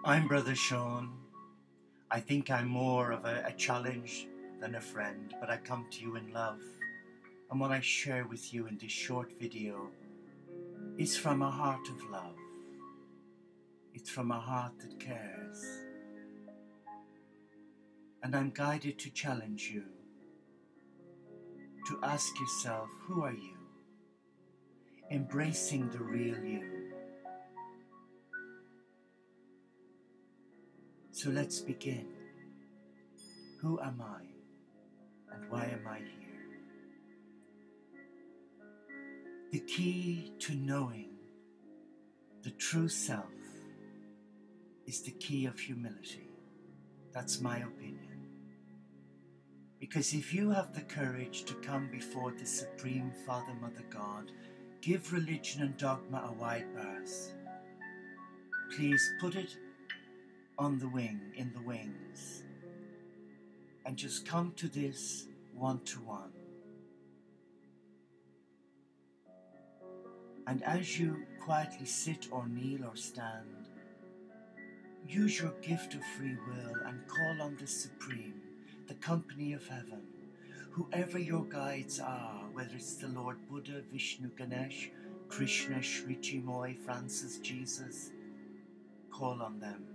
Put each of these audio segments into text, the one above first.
I'm Brother Sean. I think I'm more of a challenge than a friend, but I come to you in love. And what I share with you in this short video is from a heart of love. It's from a heart that cares. And I'm guided to challenge you, to ask yourself, who are you? Embracing the real you. So let's begin. Who am I? And why am I here? The key to knowing the true self is the key of humility. That's my opinion. Because if you have the courage to come before the Supreme Father, Mother God, give religion and dogma a wide berth. Please put it on the wing, in the wings, and just come to this one-to-one. And as you quietly sit or kneel or stand, use your gift of free will and call on the Supreme, the company of heaven, whoever your guides are, whether it's the Lord Buddha, Vishnu, Ganesh, Krishna, Shriji Moy, Francis, Jesus. Call on them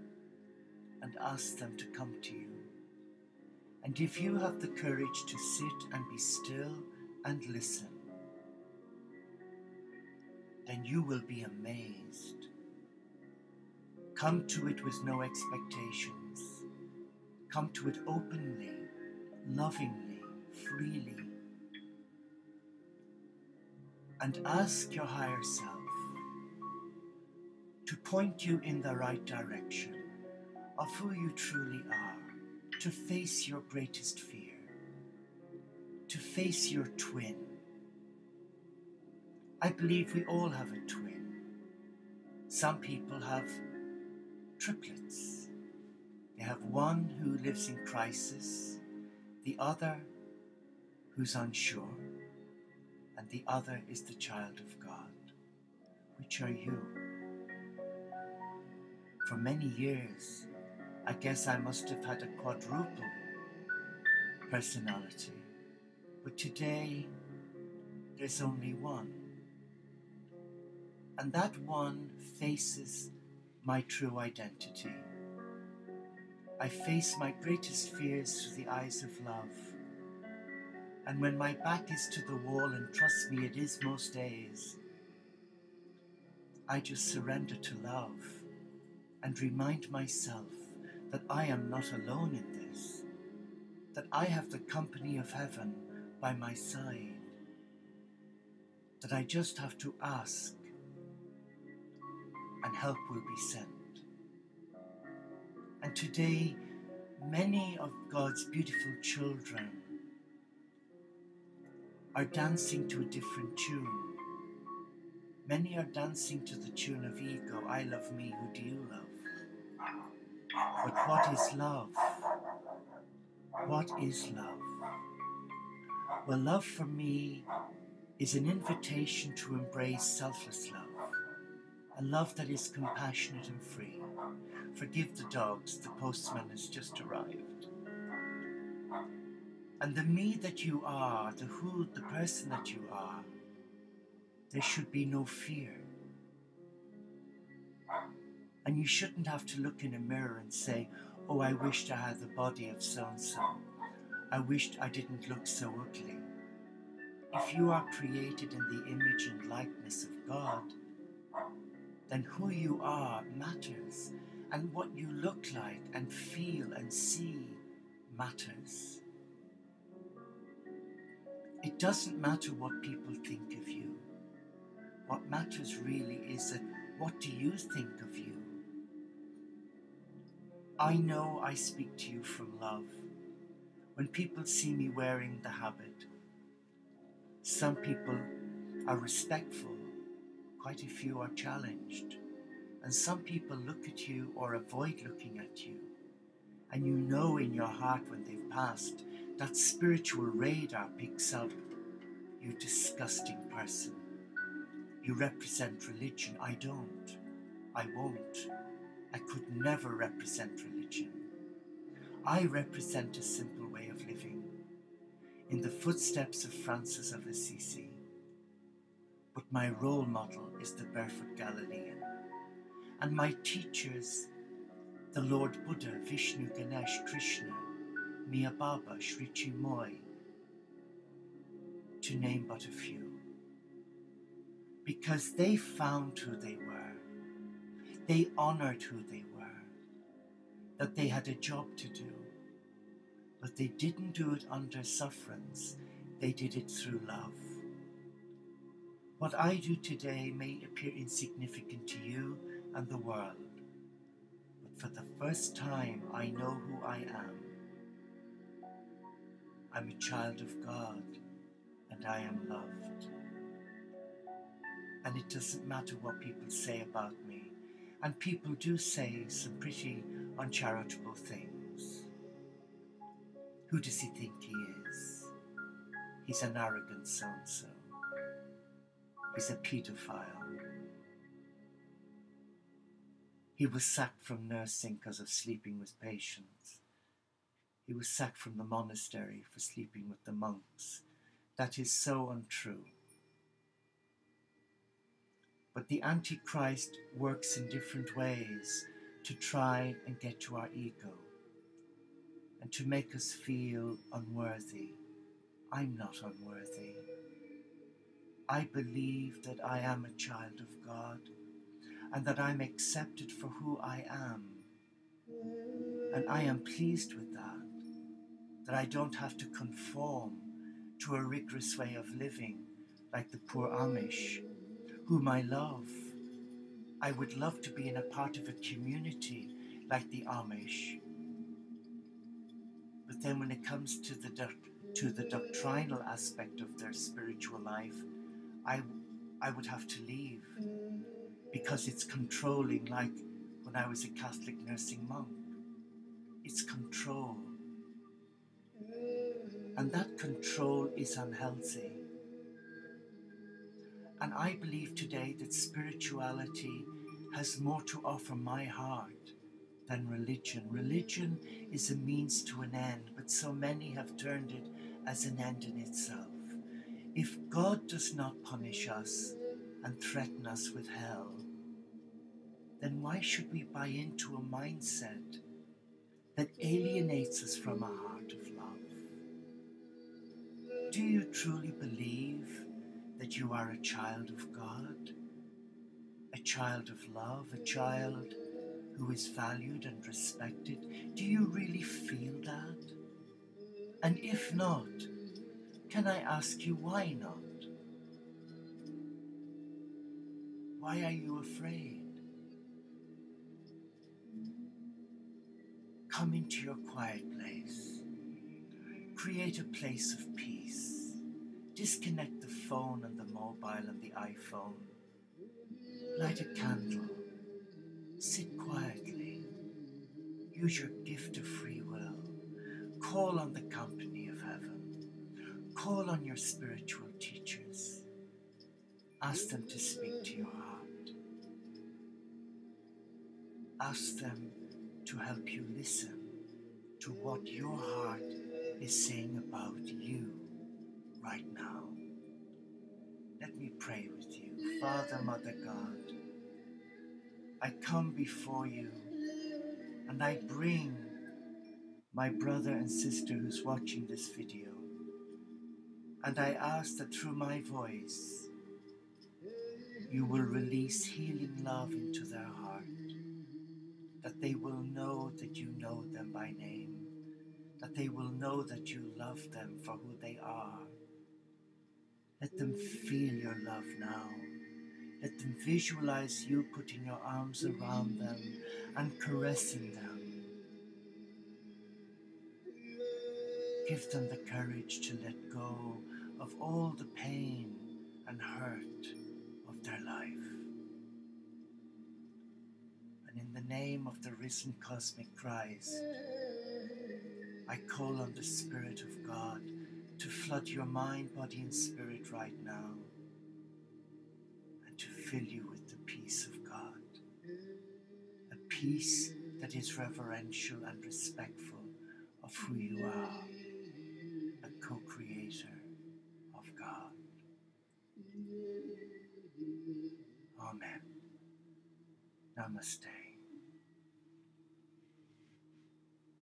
and ask them to come to you. And if you have the courage to sit and be still and listen, then you will be amazed. Come to it with no expectations. Come to it openly, lovingly, freely. And ask your higher self to point you in the right direction of who you truly are, to face your greatest fear, to face your twin. I believe we all have a twin. Some people have triplets. They have one who lives in crisis, the other who's unsure, and the other is the child of God. Which are you? For many years, I guess I must have had a quadruple personality. But today, there's only one. And that one faces my true identity. I face my greatest fears through the eyes of love. And when my back is to the wall, and trust me, it is most days, I just surrender to love and remind myself that I am not alone in this, that I have the company of heaven by my side, that I just have to ask and help will be sent. And today, many of God's beautiful children are dancing to a different tune. Many are dancing to the tune of ego, I love me, who do you love? But what is love? What is love? Well, love for me is an invitation to embrace selfless love, a love that is compassionate and free. Forgive the dogs, the postman has just arrived. And the me that you are, the person that you are, there should be no fear. And you shouldn't have to look in a mirror and say, oh, I wished I had the body of so-and-so. I wished I didn't look so ugly. If you are created in the image and likeness of God, then who you are matters, and what you look like and feel and see matters. It doesn't matter what people think of you. What matters really is that, what do you think of you? I know I speak to you from love. When people see me wearing the habit, some people are respectful, quite a few are challenged, and some people look at you or avoid looking at you, and you know in your heart when they've passed, that spiritual radar picks up, you disgusting person. You represent religion. I don't. I won't. I could never represent religion. I represent a simple way of living, in the footsteps of Francis of Assisi. But my role model is the barefoot Galilean, and my teachers, the Lord Buddha, Vishnu, Ganesh, Krishna, Mia Baba, Sri Chinmoy, to name but a few. Because they found who they were, they honored who they were, that they had a job to do, but they didn't do it under sufferance, they did it through love. What I do today may appear insignificant to you and the world, but for the first time I know who I am. I'm a child of God, and I am loved. And it doesn't matter what people say about me, and people do say some pretty uncharitable things. Who does he think he is? He's an arrogant so-and-so. He's a paedophile. He was sacked from nursing because of sleeping with patients. He was sacked from the monastery for sleeping with the monks. That is so untrue. But the Antichrist works in different ways to try and get to our ego and to make us feel unworthy. I'm not unworthy. I believe that I am a child of God and that I'm accepted for who I am. And I am pleased with that I don't have to conform to a rigorous way of living like the poor Amish, whom I love. I would love to be in a part of a community like the Amish. But then when it comes to the doctrinal aspect of their spiritual life, I would have to leave because it's controlling, like when I was a Catholic nursing monk. It's control. And that control is unhealthy. And I believe today that spirituality has more to offer my heart than religion. Religion is a means to an end, but so many have turned it as an end in itself. If God does not punish us and threaten us with hell, then why should we buy into a mindset that alienates us from a heart of love? Do you truly believe that you are a child of God, a child of love, a child who is valued and respected? Do you really feel that? And if not, can I ask you why not? Why are you afraid? Come into your quiet place. Create a place of peace. Disconnect the phone and the mobile and the iPhone. Light a candle. Sit quietly. Use your gift of free will. Call on the company of heaven. Call on your spiritual teachers. Ask them to speak to your heart. Ask them to help you listen to what your heart is saying about you right now. Let me pray with you. Father, Mother God, I come before you and I bring my brother and sister who's watching this video, and I ask that through my voice you will release healing love into their heart, that they will know that you know them by name, that they will know that you love them for who they are. Let them feel your love now. Let them visualize you putting your arms around them and caressing them. Give them the courage to let go of all the pain and hurt of their life. And in the name of the risen cosmic Christ, I call on the Spirit of God to flood your mind, body, and spirit right now, and to fill you with the peace of God, a peace peace that is reverential and respectful of who you are, a co-creator of God. Amen. Namaste.